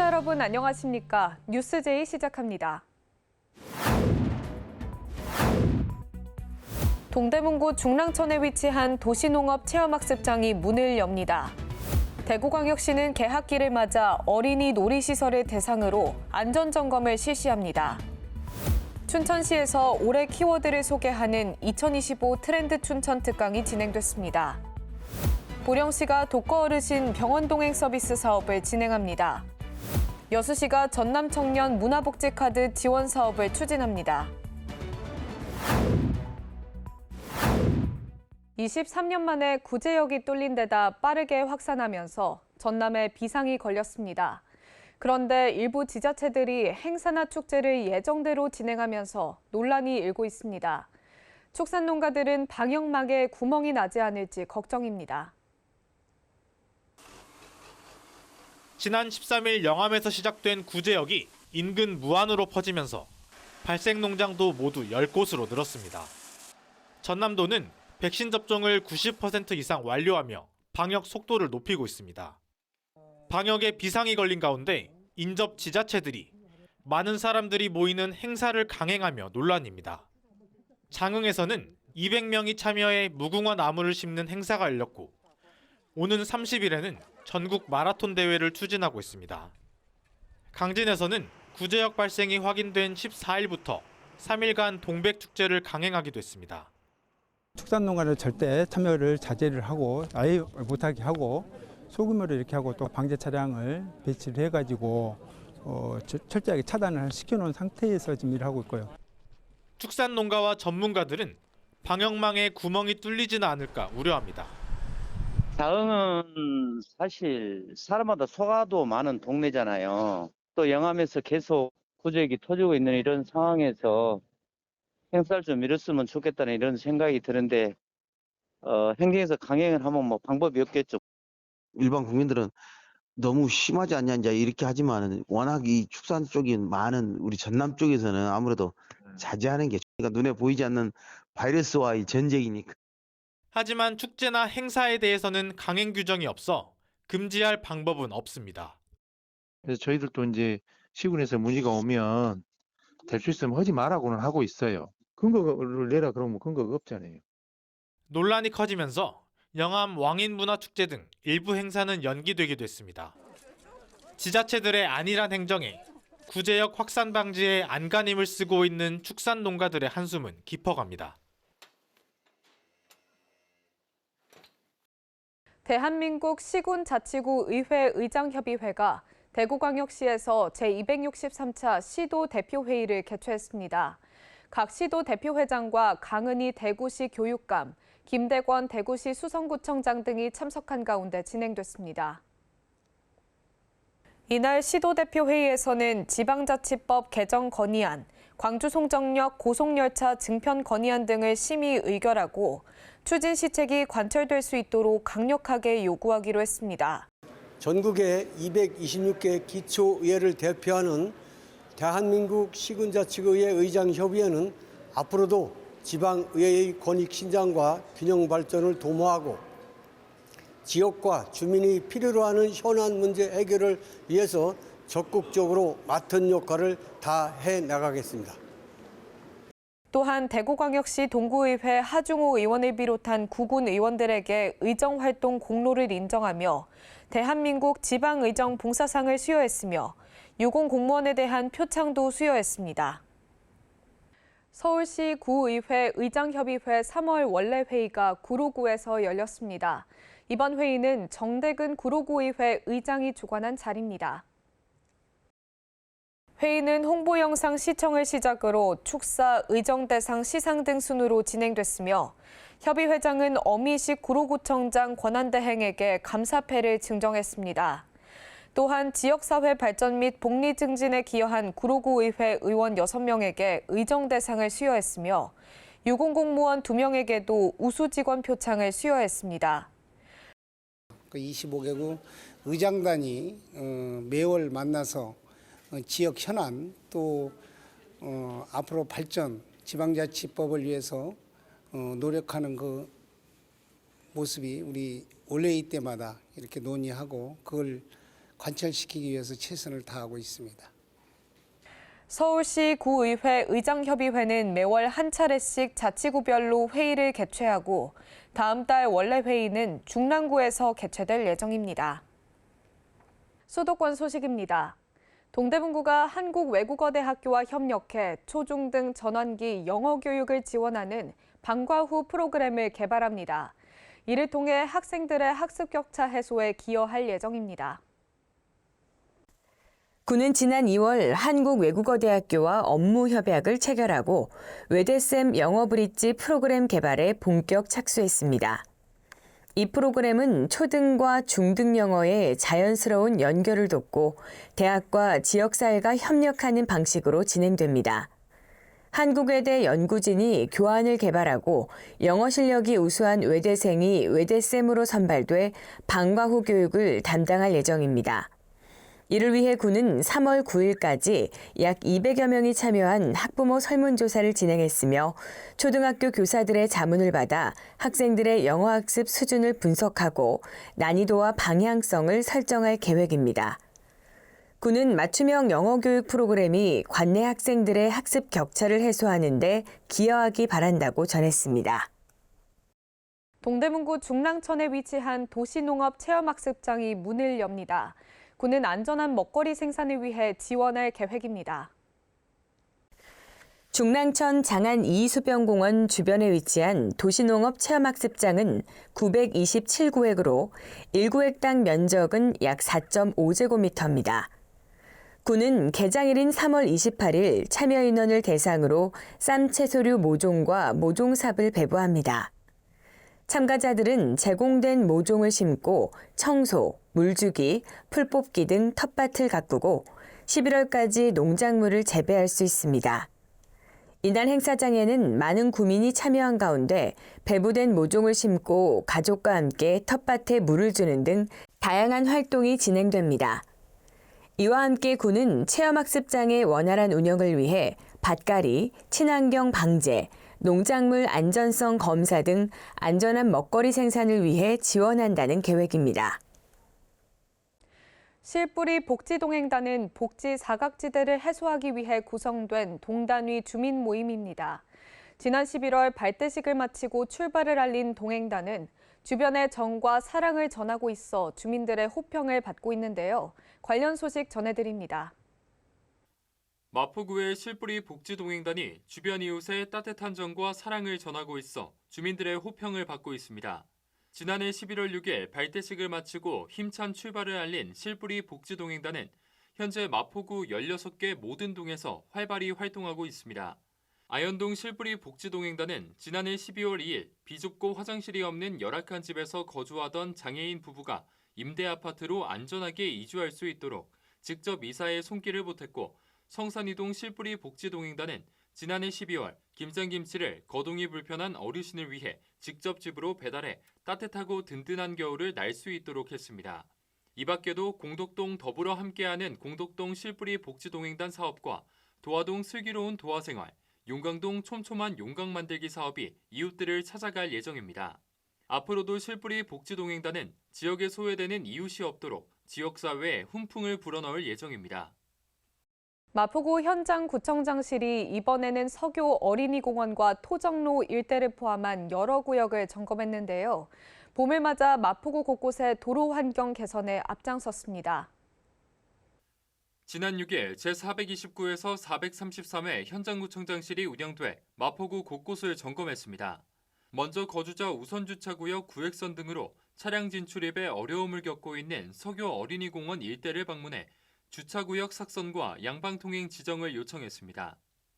시청자 여러분 안녕하십니까? 뉴스제이 시작합니다. 동대문구 중랑천에 위치한 도시농업체험학습장이 문을 엽니다. 대구광역시는 개학기를 맞아 어린이 놀이시설을 대상으로 안전점검을 실시합니다. 춘천시에서 올해 키워드를 소개하는 2025 트렌드 춘천 특강이 진행됐습니다. 보령시가 독거 어르신 병원 동행 서비스 사업을 진행합니다. 여수시가 전남 청년 문화복지 카드 지원 사업을 추진합니다. 23년 만에 구제역이 뚫린 데다 빠르게 확산하면서 전남에 비상이 걸렸습니다. 그런데 일부 지자체들이 행사나 축제를 예정대로 진행하면서 논란이 일고 있습니다. 축산농가들은 방역막에 구멍이 나지 않을지 걱정입니다. 지난 13일 영암에서 시작된 구제역이 인근 무안으로 퍼지면서 발생 농장도 모두 10곳으로 늘었습니다. 전남도는 백신 접종을 90% 이상 완료하며 방역 속도를 높이고 있습니다. 방역에 비상이 걸린 가운데 인접 지자체들이 많은 사람들이 모이는 행사를 강행하며 논란입니다. 장흥에서는 200명이 참여해 무궁화 나무를 심는 행사가 열렸고 오는 30일에는 전국 마라톤 대회를 추진하고 있습니다. 강진에서는 구제역 발생이 확인된 14일부터 3일간 동백축제를 강행하기도 했습니다. 축산농가는 절대 참여를 자제를 하고 아예 못하게 하고 소규모로 이렇게 하고 또 방제 차량을 배치를 해가지고 철저하게 차단을 시켜놓은 상태에서 지금 일을 하고 있고요. 축산농가와 전문가들은 방역망에 구멍이 뚫리지는 않을까 우려합니다. 장흥은 사실 사람마다 소가도 많은 동네잖아요. 또 영암에서 계속 구제역이 터지고 있는 이런 상황에서 행사를 좀 미뤘으면 좋겠다는 이런 생각이 드는데 행정에서 강행을 하면 뭐 방법이 없겠죠. 일반 국민들은 너무 심하지 않냐 이제 이렇게 하지만 워낙 이 축산 쪽이 많은 우리 전남 쪽에서는 아무래도 자제하는 게 그러니까 눈에 보이지 않는 바이러스와의 전쟁이니까. 하지만 축제나 행사에 대해서는 강행 규정이 없어 금지할 방법은 없습니다. 그래서 저희들도 이제 시군에서 문의가 오면 될 수 있으면 하지 말라고는 하고 있어요. 근거를 내라 그러면 근거가 없잖아요. 논란이 커지면서 영암 왕인문화축제 등 일부 행사는 연기되기도 했습니다. 지자체들의 안일한 행정에 구제역 확산 방지에 안간힘을 쓰고 있는 축산농가들의 한숨은 깊어갑니다. 대한민국 시군자치구 의회 의장협의회가 대구광역시에서 제263차 시도 대표회의를 개최했습니다. 각 시도 대표회장과 강은희 대구시 교육감, 김대권 대구시 수성구청장 등이 참석한 가운데 진행됐습니다. 이날 시도대표회의에서는 지방자치법 개정 건의안, 광주송정역 고속열차 증편 건의안 등을 심의 의결하고 추진 시책이 관철될 수 있도록 강력하게 요구하기로 했습니다. 전국의 226개 기초의회를 대표하는 대한민국 시군자치구의회 의장협의회는 앞으로도 지방의회의 권익 신장과 균형 발전을 도모하고 지역과 주민이 필요로 하는 현안 문제 해결을 위해서 적극적으로 맡은 역할을 다해 나가겠습니다. 또한 대구광역시 동구의회 하중호 의원을 비롯한 구군 의원들에게 의정활동 공로를 인정하며 대한민국 지방의정 봉사상을 수여했으며 유공 공무원에 대한 표창도 수여했습니다. 서울시 구의회 의장협의회 3월 원래 회의가 구로구에서 열렸습니다. 이번 회의는 정대근 구로구의회 의장이 주관한 자리입니다. 회의는 홍보 영상 시청을 시작으로 축사, 의정대상 시상 등 순으로 진행됐으며 협의회장은 어미식 구로구청장 권한대행에게 감사패를 증정했습니다. 또한 지역사회 발전 및 복리 증진에 기여한 구로구의회 의원 6명에게 의정대상을 수여했으며 유공공무원 2명에게도 우수직원 표창을 수여했습니다. 25개국 의장단이 매월 만나서 지역 현안 또 앞으로 발전 지방자치법을 위해서 노력하는 그 모습이 우리 올해의 때마다 이렇게 논의하고 그걸 관철시키기 위해서 최선을 다하고 있습니다. 서울시 구의회 의장협의회는 매월 한 차례씩 자치구별로 회의를 개최하고 다음 달 원래 회의는 중랑구에서 개최될 예정입니다. 수도권 소식입니다. 동대문구가 한국외국어대학교와 협력해 초중등 전환기 영어 교육을 지원하는 방과 후 프로그램을 개발합니다. 이를 통해 학생들의 학습 격차 해소에 기여할 예정입니다. 구는 지난 2월 한국외국어대학교와 업무 협약을 체결하고 외대쌤 영어 브릿지 프로그램 개발에 본격 착수했습니다. 이 프로그램은 초등과 중등 영어의 자연스러운 연결을 돕고 대학과 지역사회가 협력하는 방식으로 진행됩니다. 한국외대 연구진이 교환을 개발하고 영어 실력이 우수한 외대생이 외대쌤으로 선발돼 방과 후 교육을 담당할 예정입니다. 이를 위해 구는 3월 9일까지 약 200여 명이 참여한 학부모 설문조사를 진행했으며 초등학교 교사들의 자문을 받아 학생들의 영어학습 수준을 분석하고 난이도와 방향성을 설정할 계획입니다. 구는 맞춤형 영어 교육 프로그램이 관내 학생들의 학습 격차를 해소하는 데 기여하기 바란다고 전했습니다. 동대문구 중랑천에 위치한 도시농업 체험학습장이 문을 엽니다. 구는 안전한 먹거리 생산을 위해 지원할 계획입니다. 중랑천 장안 2수변공원 주변에 위치한 도시농업 체험학습장은 927구획으로 1구획당 면적은 약 4.5제곱미터입니다. 구는 개장일인 3월 28일 참여 인원을 대상으로 쌈 채소류 모종과 모종삽을 배부합니다. 참가자들은 제공된 모종을 심고 청소, 물주기, 풀 뽑기 등 텃밭을 가꾸고 11월까지 농작물을 재배할 수 있습니다. 이날 행사장에는 많은 구민이 참여한 가운데 배부된 모종을 심고 가족과 함께 텃밭에 물을 주는 등 다양한 활동이 진행됩니다. 이와 함께 구는 체험학습장의 원활한 운영을 위해 밭갈이, 친환경 방제, 농작물 안전성 검사 등 안전한 먹거리 생산을 위해 지원한다는 계획입니다. 실뿌리 복지동행단은 복지 사각지대를 해소하기 위해 구성된 동단위 주민 모임입니다. 지난 11월 발대식을 마치고 출발을 알린 동행단은 주변에 정과 사랑을 전하고 있어 주민들의 호평을 받고 있는데요. 관련 소식 전해드립니다. 마포구의 실뿌리 복지동행단이 주변 이웃의 따뜻한 정과 사랑을 전하고 있어 주민들의 호평을 받고 있습니다. 지난해 11월 6일 발대식을 마치고 힘찬 출발을 알린 실뿌리 복지동행단은 현재 마포구 16개 모든 동에서 활발히 활동하고 있습니다. 아현동 실뿌리 복지동행단은 지난해 12월 2일 비좁고 화장실이 없는 열악한 집에서 거주하던 장애인 부부가 임대 아파트로 안전하게 이주할 수 있도록 직접 이사에 손길을 보탰고 성산이동 실뿌리 복지동행단은 지난해 12월 김장김치를 거동이 불편한 어르신을 위해 직접 집으로 배달해 따뜻하고 든든한 겨울을 날 수 있도록 했습니다. 이 밖에도 공덕동 더불어 함께하는 공덕동 실뿌리 복지동행단 사업과 도화동 슬기로운 도화생활, 용강동 촘촘한 용강 만들기 사업이 이웃들을 찾아갈 예정입니다. 앞으로도 실뿌리 복지동행단은 지역에 소외되는 이웃이 없도록 지역사회에 훈풍을 불어넣을 예정입니다. 마포구 현장구청장실이 이번에는 서교 어린이공원과 토정로 일대를 포함한 여러 구역을 점검했는데요. 봄을 맞아 마포구 곳곳의 도로 환경 개선에 앞장섰습니다. 지난 6일 제429에서 433회 현장구청장실이 운영돼 마포구 곳곳을 점검했습니다. 먼저 거주자 우선주차구역 구획선 등으로 차량 진출입에 어려움을 겪고 있는 서교 어린이공원 일대를 방문해 주차구역 삭선과 양방통행 지정을 요청했습니다.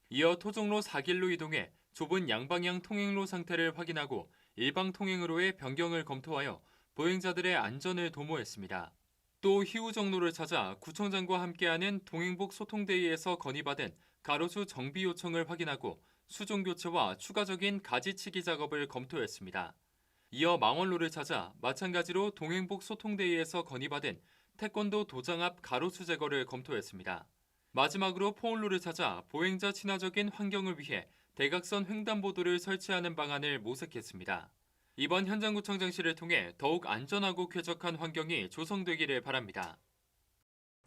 이어 토종로 4길로 이동해 좁은 양방향 통행로 상태를 확인하고 일방통행으로의 변경을 검토하여 보행자들의 안전을 도모했습니다. 또 희우정로를 찾아 구청장과 함께하는 동행복 소통대의에서 건의받은 가로수 정비 요청을 확인하고 수종교체와 추가적인 가지치기 작업을 검토했습니다. 이어 망원로를 찾아 마찬가지로 동행복 소통대의에서 건의받은 태권도 도장 앞 가로수 제거를 검토했습니다. 마지막으로 포울로를 찾아 보행자 친화적인 환경을 위해 대각선 횡단보도를 설치하는 방안을 모색했습니다. 이번 현장구청장실을 통해 더욱 안전하고 쾌적한 환경이 조성되기를 바랍니다.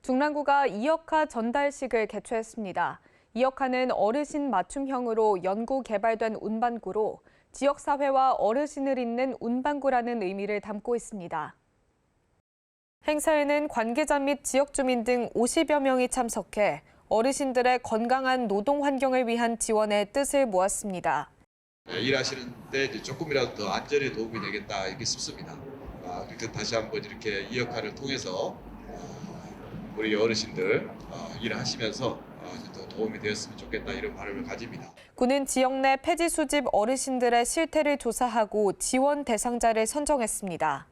중랑구가 이역화 전달식을 개최했습니다. 이역화는 어르신 맞춤형으로 연구 개발된 운반구로 지역사회와 어르신을 잇는 운반구라는 의미를 담고 있습니다. 행사에는 관계자 및 지역 주민 등 50여 명이 참석해 어르신들의 건강한 노동 환경을 위한 지원의 뜻을 모았습니다. 일하시는데 이제 조금이라도 더 안전에 도움이 되겠다 이렇게 싶습니다. 그래서 다시 한번 이렇게 이 역할을 통해서 우리 어르신들 일하시면서 더 도움이 되었으면 좋겠다 이런 바람을 가집니다. 군은 지역 내 폐지 수집 어르신들의 실태를 조사하고 지원 대상자를 선정했습니다.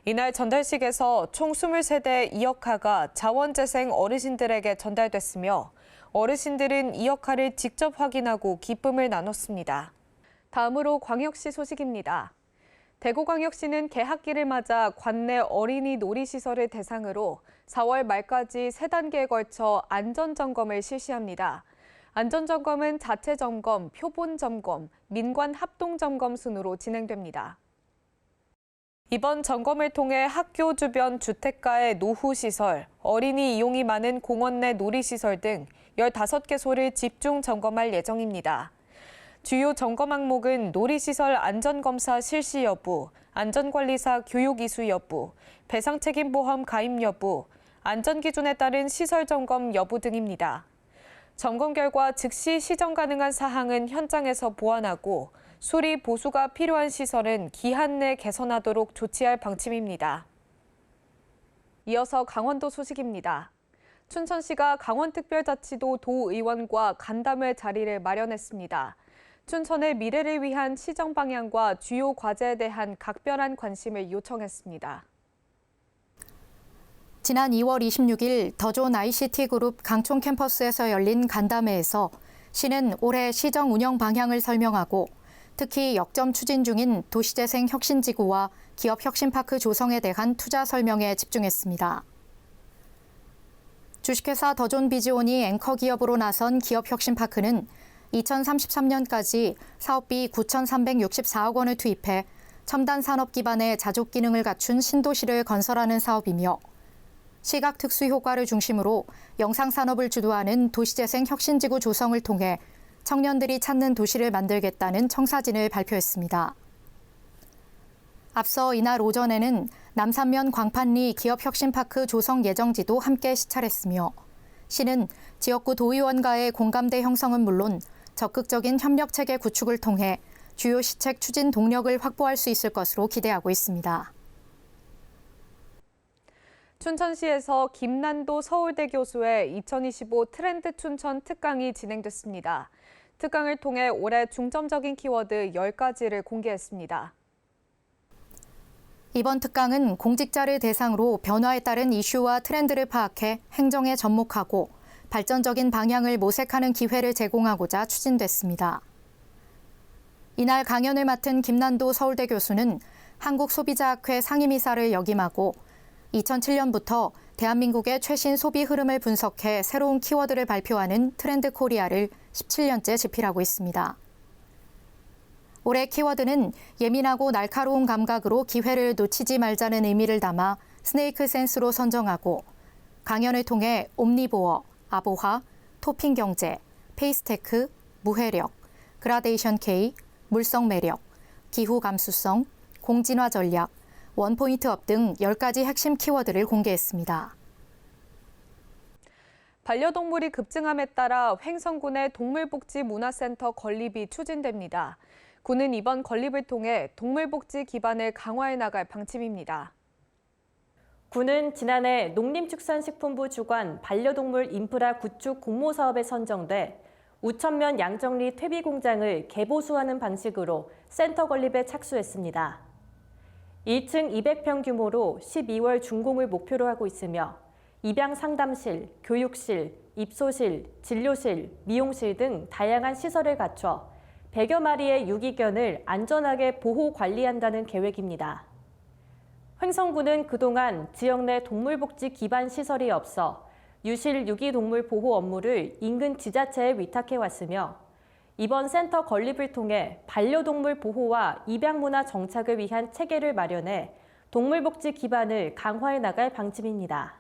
이날 전달식에서 총 23대의 이역화가 자원재생 어르신들에게 전달됐으며 어르신들은 이역화를 직접 확인하고 기쁨을 나눴습니다. 다음으로 광역시 소식입니다. 대구광역시는 개학기를 맞아 관내 어린이 놀이시설을 대상으로 4월 말까지 3단계에 걸쳐 안전점검을 실시합니다. 안전점검은 자체점검, 표본점검, 민관합동점검 순으로 진행됩니다. 이번 점검을 통해 학교 주변 주택가의 노후시설, 어린이 이용이 많은 공원 내 놀이시설 등 15개소를 집중 점검할 예정입니다. 주요 점검 항목은 놀이시설 안전검사 실시 여부, 안전관리사 교육 이수 여부, 배상책임보험 가입 여부, 안전기준에 따른 시설 점검 여부 등입니다. 점검 결과 즉시 시정 가능한 사항은 현장에서 보완하고 수리 보수가 필요한 시설은 기한 내 개선하도록 조치할 방침입니다. 이어서 강원도 소식입니다. 춘천시가 강원특별자치도 도의원과 간담회 자리를 마련했습니다. 춘천의 미래를 위한 시정 방향과 주요 과제에 대한 각별한 관심을 요청했습니다. 지난 2월 26일 더존 ICT그룹 강촌 캠퍼스에서 열린 간담회에서 시는 올해 시정 운영 방향을 설명하고 특히 역점 추진 중인 도시재생 혁신지구와 기업혁신파크 조성에 대한 투자 설명에 집중했습니다. 주식회사 더존 비지온이 앵커 기업으로 나선 기업혁신파크는 2033년까지 사업비 9,364억 원을 투입해 첨단 산업 기반의 자족 기능을 갖춘 신도시를 건설하는 사업이며 시각 특수 효과를 중심으로 영상 산업을 주도하는 도시재생 혁신지구 조성을 통해 청년들이 찾는 도시를 만들겠다는 청사진을 발표했습니다. 앞서 이날 오전에는 남산면 광판리 기업혁신파크 조성 예정지도 함께 시찰했으며 시는 지역구 도의원과의 공감대 형성은 물론 적극적인 협력체계 구축을 통해 주요 시책 추진 동력을 확보할 수 있을 것으로 기대하고 있습니다. 춘천시에서 김난도 서울대 교수의 2025 트렌드 춘천 특강이 진행됐습니다. 특강을 통해 올해 중점적인 키워드 10가지를 공개했습니다. 이번 특강은 공직자를 대상으로 변화에 따른 이슈와 트렌드를 파악해 행정에 접목하고 발전적인 방향을 모색하는 기회를 제공하고자 추진됐습니다. 이날 강연을 맡은 김난도 서울대 교수는 한국소비자학회 상임이사를 역임하고 2007년부터 대한민국의 최신 소비 흐름을 분석해 새로운 키워드를 발표하는 트렌드 코리아를 17년째 집필하고 있습니다. 올해 키워드는 예민하고 날카로운 감각으로 기회를 놓치지 말자는 의미를 담아 스네이크 센스로 선정하고 강연을 통해 옴니보어, 아보화, 토핑 경제, 페이스테크, 무해력, 그라데이션 K, 물성 매력, 기후 감수성, 공진화 전략, 원포인트 업 등 10가지 핵심 키워드를 공개했습니다. 반려동물이 급증함에 따라 횡성군의 동물복지 문화센터 건립이 추진됩니다. 군은 이번 건립을 통해 동물복지 기반을 강화해 나갈 방침입니다. 군은 지난해 농림축산식품부 주관 반려동물 인프라 구축 공모 사업에 선정돼 우천면 양정리 퇴비공장을 개보수하는 방식으로 센터 건립에 착수했습니다. 1층 200평 규모로 12월 준공을 목표로 하고 있으며 입양 상담실, 교육실, 입소실, 진료실, 미용실 등 다양한 시설을 갖춰 100여 마리의 유기견을 안전하게 보호 관리한다는 계획입니다. 횡성군은 그동안 지역 내 동물복지 기반 시설이 없어 유실 유기동물 보호 업무를 인근 지자체에 위탁해왔으며 이번 센터 건립을 통해 반려동물 보호와 입양문화 정착을 위한 체계를 마련해 동물복지 기반을 강화해 나갈 방침입니다.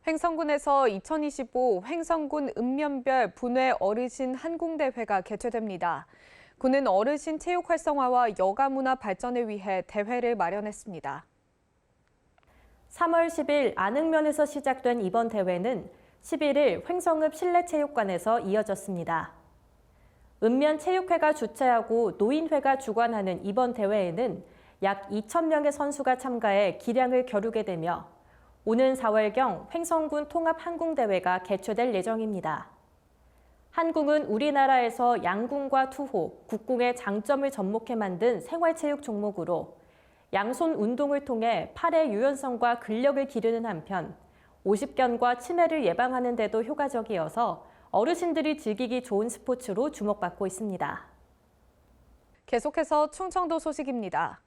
횡성군에서 2025 횡성군 읍면별 분회 어르신 한궁대회가 개최됩니다. 군은 어르신 체육 활성화와 여가 문화 발전을 위해 대회를 마련했습니다. 3월 10일 안흥면에서 시작된 이번 대회는 11일 횡성읍 실내체육관에서 이어졌습니다. 읍면체육회가 주최하고 노인회가 주관하는 이번 대회에는 약 2,000명의 선수가 참가해 기량을 겨루게 되며 오는 4월경 횡성군 통합한궁대회가 개최될 예정입니다. 한궁은 우리나라에서 양궁과 투호, 국궁의 장점을 접목해 만든 생활체육 종목으로 양손 운동을 통해 팔의 유연성과 근력을 기르는 한편 50견과 치매를 예방하는 데도 효과적이어서 어르신들이 즐기기 좋은 스포츠로 주목받고 있습니다. 계속해서 충청도 소식입니다.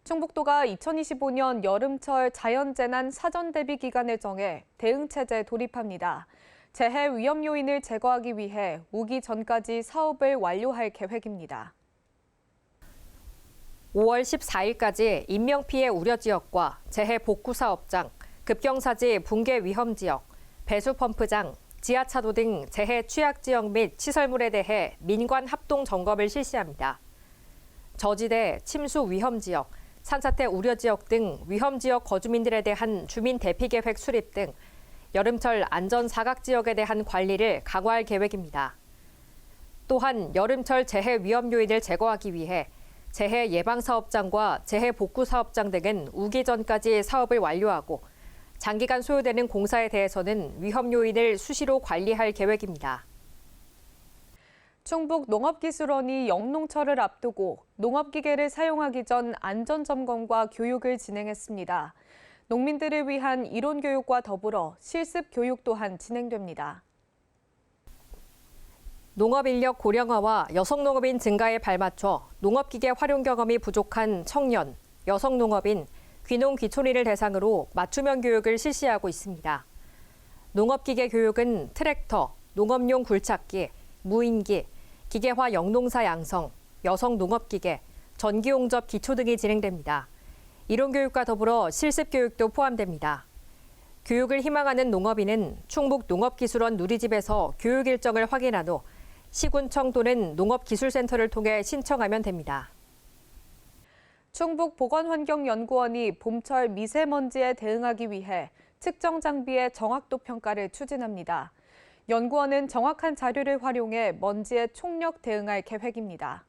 충북도가 2025년 여름철 자연재난 사전 대비 기간을 정해 대응체제 돌입합니다. 재해 위험 요인을 제거하기 위해 오기 전까지 사업을 완료할 계획입니다. 5월 14일까지 인명피해 우려 지역과 재해 복구 사업장, 급경사지 붕괴 위험 지역, 배수 펌프장, 지하차도 등 재해 취약 지역 및 시설물에 대해 민관 합동 점검을 실시합니다. 저지대, 침수 위험 지역, 산사태 우려 지역 등 위험 지역 거주민들에 대한 주민 대피 계획 수립 등 여름철 안전 사각 지역에 대한 관리를 강화할 계획입니다. 또한 여름철 재해 위험 요인을 제거하기 위해 재해 예방 사업장과 재해 복구 사업장 등은 우기 전까지 사업을 완료하고 장기간 소요되는 공사에 대해서는 위험 요인을 수시로 관리할 계획입니다. 충북 농업기술원이 영농철을 앞두고 농업기계를 사용하기 전 안전점검과 교육을 진행했습니다. 농민들을 위한 이론교육과 더불어 실습교육 또한 진행됩니다. 농업인력 고령화와 여성농업인 증가에 발맞춰 농업기계 활용 경험이 부족한 청년, 여성농업인, 귀농귀촌인을 대상으로 맞춤형 교육을 실시하고 있습니다. 농업기계 교육은 트랙터, 농업용 굴착기, 무인기, 기계화 영농사 양성, 여성농업기계, 전기용접 기초 등이 진행됩니다. 이론교육과 더불어 실습교육도 포함됩니다. 교육을 희망하는 농업인은 충북 농업기술원 누리집에서 교육 일정을 확인한 후 시군청 또는 농업기술센터를 통해 신청하면 됩니다. 충북보건환경연구원이 봄철 미세먼지에 대응하기 위해 측정 장비의 정확도 평가를 추진합니다. 연구원은 정확한 자료를 활용해 먼지에 총력 대응할 계획입니다.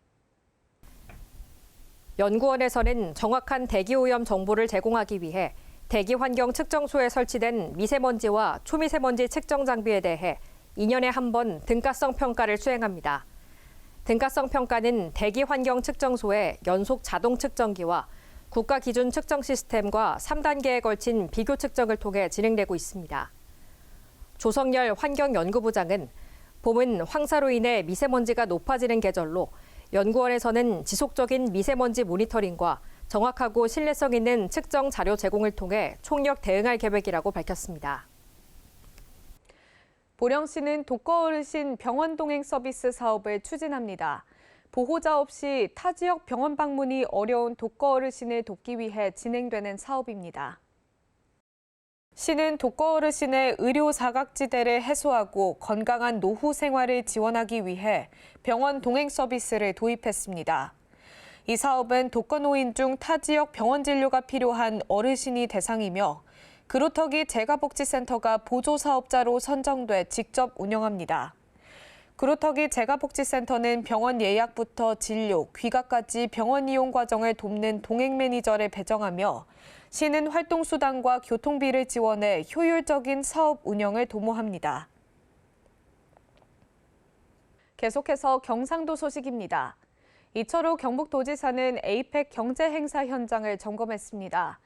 연구원에서는 정확한 대기오염 정보를 제공하기 위해 대기환경 측정소에 설치된 미세먼지와 초미세먼지 측정 장비에 대해 2년에 한 번 등가성 평가를 수행합니다. 등가성 평가는 대기환경 측정소의 연속 자동 측정기와 국가 기준 측정 시스템과 3단계에 걸친 비교 측정을 통해 진행되고 있습니다. 조성열 환경연구부장은 봄은 황사로 인해 미세먼지가 높아지는 계절로 연구원에서는 지속적인 미세먼지 모니터링과 정확하고 신뢰성 있는 측정 자료 제공을 통해 총력 대응할 계획이라고 밝혔습니다. 보령시는 독거어르신 병원 동행 서비스 사업을 추진합니다. 보호자 없이 타 지역 병원 방문이 어려운 독거어르신을 돕기 위해 진행되는 사업입니다. 시는 독거어르신의 의료 사각지대를 해소하고 건강한 노후 생활을 지원하기 위해 병원 동행 서비스를 도입했습니다. 이 사업은 독거노인 중 타 지역 병원 진료가 필요한 어르신이 대상이며 그루터기 재가복지센터가 보조사업자로 선정돼 직접 운영합니다. 그루터기 재가복지센터는 병원 예약부터 진료, 귀가까지 병원 이용 과정을 돕는 동행 매니저를 배정하며 시는 활동수당과 교통비를 지원해 효율적인 사업 운영을 도모합니다. 계속해서 경상도 소식입니다. 이철우 경북도지사는 에이펙 경제행사 현장을 점검했습니다.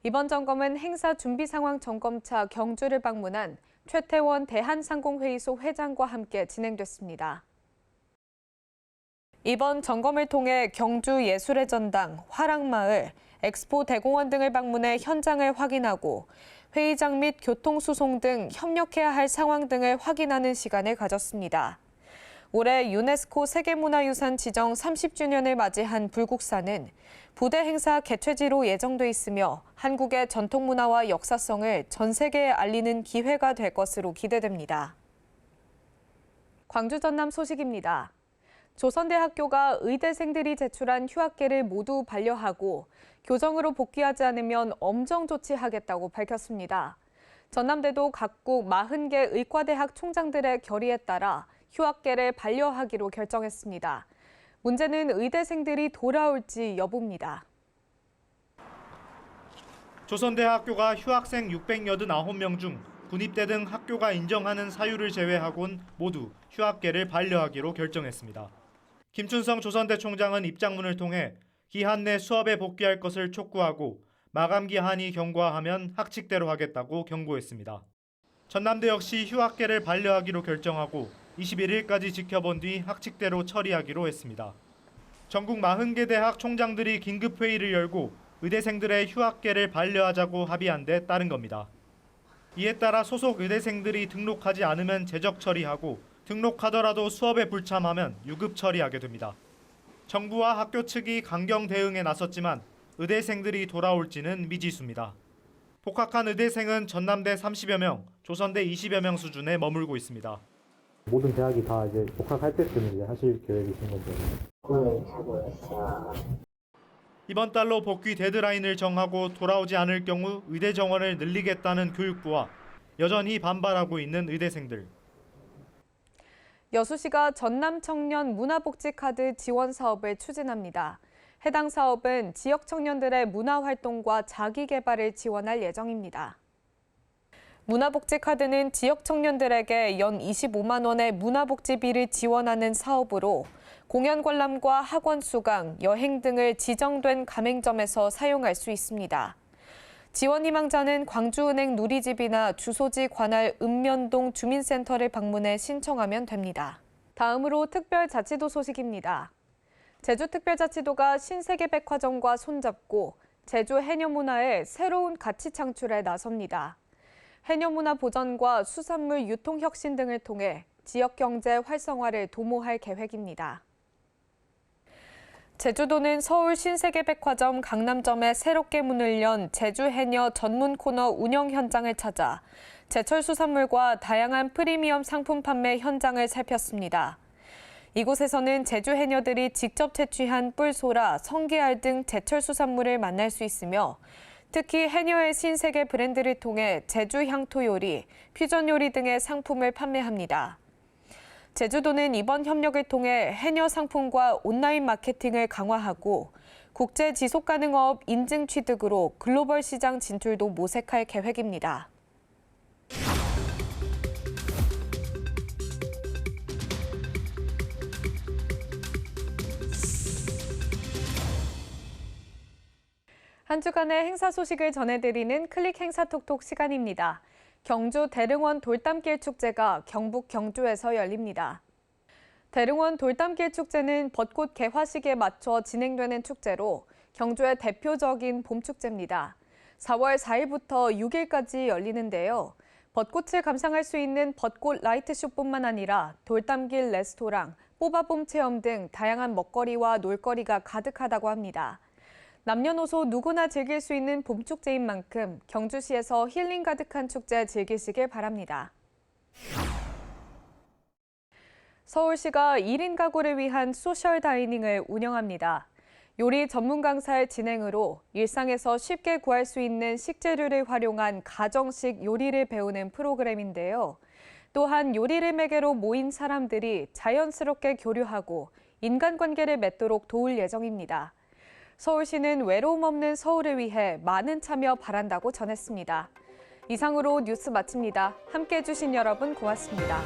이번 점검은 행사 준비 상황 점검차 경주를 방문한 최태원 대한상공회의소 회장과 함께 진행됐습니다. 이번 점검을 통해 경주 예술의 전당, 화랑마을, 엑스포 대공원 등을 방문해 현장을 확인하고 회의장 및 교통수송 등 협력해야 할 상황 등을 확인하는 시간을 가졌습니다. 올해 유네스코 세계문화유산 지정 30주년을 맞이한 불국사는 부대 행사 개최지로 예정돼 있으며 한국의 전통문화와 역사성을 전 세계에 알리는 기회가 될 것으로 기대됩니다. 광주 전남 소식입니다. 조선대학교가 의대생들이 제출한 휴학계를 모두 반려하고 교정으로 복귀하지 않으면 엄정 조치하겠다고 밝혔습니다. 전남대도 각국 40개 의과대학 총장들의 결의에 따라 휴학계를 반려하기로 결정했습니다. 문제는 의대생들이 돌아올지 여부입니다. 조선대학교가 휴학생 689명 중 군입대 등 학교가 인정하는 사유를 제외하곤 모두 휴학계를 반려하기로 결정했습니다. 김춘성 조선대 총장은 입장문을 통해 기한 내 수업에 복귀할 것을 촉구하고 마감 기한이 경과하면 학칙대로 하겠다고 경고했습니다. 전남대 역시 휴학계를 반려하기로 결정하고 21일까지 지켜본 뒤 학칙대로 처리하기로 했습니다. 전국 40개 대학 총장들이 긴급회의를 열고 의대생들의 휴학계를 반려하자고 합의한 데 따른 겁니다. 이에 따라 소속 의대생들이 등록하지 않으면 제적 처리하고 등록하더라도 수업에 불참하면 유급 처리하게 됩니다. 정부와 학교 측이 강경 대응에 나섰지만 의대생들이 돌아올지는 미지수입니다. 복학한 의대생은 전남대 30여 명, 조선대 20여 명 수준에 머물고 있습니다. 모든 대학이 다 이제 복학할 때쯤 이제 하실 계획이신 건데. 이번 달로 복귀 데드라인을 정하고 돌아오지 않을 경우 의대 정원을 늘리겠다는 교육부와 여전히 반발하고 있는 의대생들. 여수시가 전남 청년 문화복지 카드 지원 사업을 추진합니다. 해당 사업은 지역 청년들의 문화활동과 자기개발을 지원할 예정입니다. 문화복지 카드는 지역 청년들에게 연 25만 원의 문화복지비를 지원하는 사업으로 공연 관람과 학원 수강, 여행 등을 지정된 가맹점에서 사용할 수 있습니다. 지원 희망자는 광주은행 누리집이나 주소지 관할 읍면동 주민센터를 방문해 신청하면 됩니다. 다음으로 특별자치도 소식입니다. 제주특별자치도가 신세계백화점과 손잡고 제주 해녀문화의 새로운 가치 창출에 나섭니다. 해녀문화 보전과 수산물 유통 혁신 등을 통해 지역 경제 활성화를 도모할 계획입니다. 제주도는 서울 신세계백화점 강남점에 새롭게 문을 연 제주 해녀 전문 코너 운영 현장을 찾아 제철 수산물과 다양한 프리미엄 상품 판매 현장을 살폈습니다. 이곳에서는 제주 해녀들이 직접 채취한 뿔소라, 성게알 등 제철 수산물을 만날 수 있으며 특히 해녀의 신세계 브랜드를 통해 제주 향토 요리, 퓨전 요리 등의 상품을 판매합니다. 제주도는 이번 협력을 통해 해녀 상품과 온라인 마케팅을 강화하고 국제 지속가능업 인증 취득으로 글로벌 시장 진출도 모색할 계획입니다. 한 주간의 행사 소식을 전해드리는 클릭 행사톡톡 시간입니다. 경주 대릉원 돌담길 축제가 경북 경주에서 열립니다. 대릉원 돌담길 축제는 벚꽃 개화식에 맞춰 진행되는 축제로 경주의 대표적인 봄축제입니다. 4월 4일부터 6일까지 열리는데요. 벚꽃을 감상할 수 있는 벚꽃 라이트쇼뿐만 아니라 돌담길 레스토랑, 뽀바봄 체험 등 다양한 먹거리와 놀거리가 가득하다고 합니다. 남녀노소 누구나 즐길 수 있는 봄축제인 만큼 경주시에서 힐링 가득한 축제 즐기시길 바랍니다. 서울시가 1인 가구를 위한 소셜 다이닝을 운영합니다. 요리 전문 강사의 진행으로 일상에서 쉽게 구할 수 있는 식재료를 활용한 가정식 요리를 배우는 프로그램인데요. 또한 요리를 매개로 모인 사람들이 자연스럽게 교류하고 인간관계를 맺도록 도울 예정입니다. 서울시는 외로움 없는 서울을 위해 많은 참여 바란다고 전했습니다. 이상으로 뉴스 마칩니다. 함께해 주신 여러분 고맙습니다.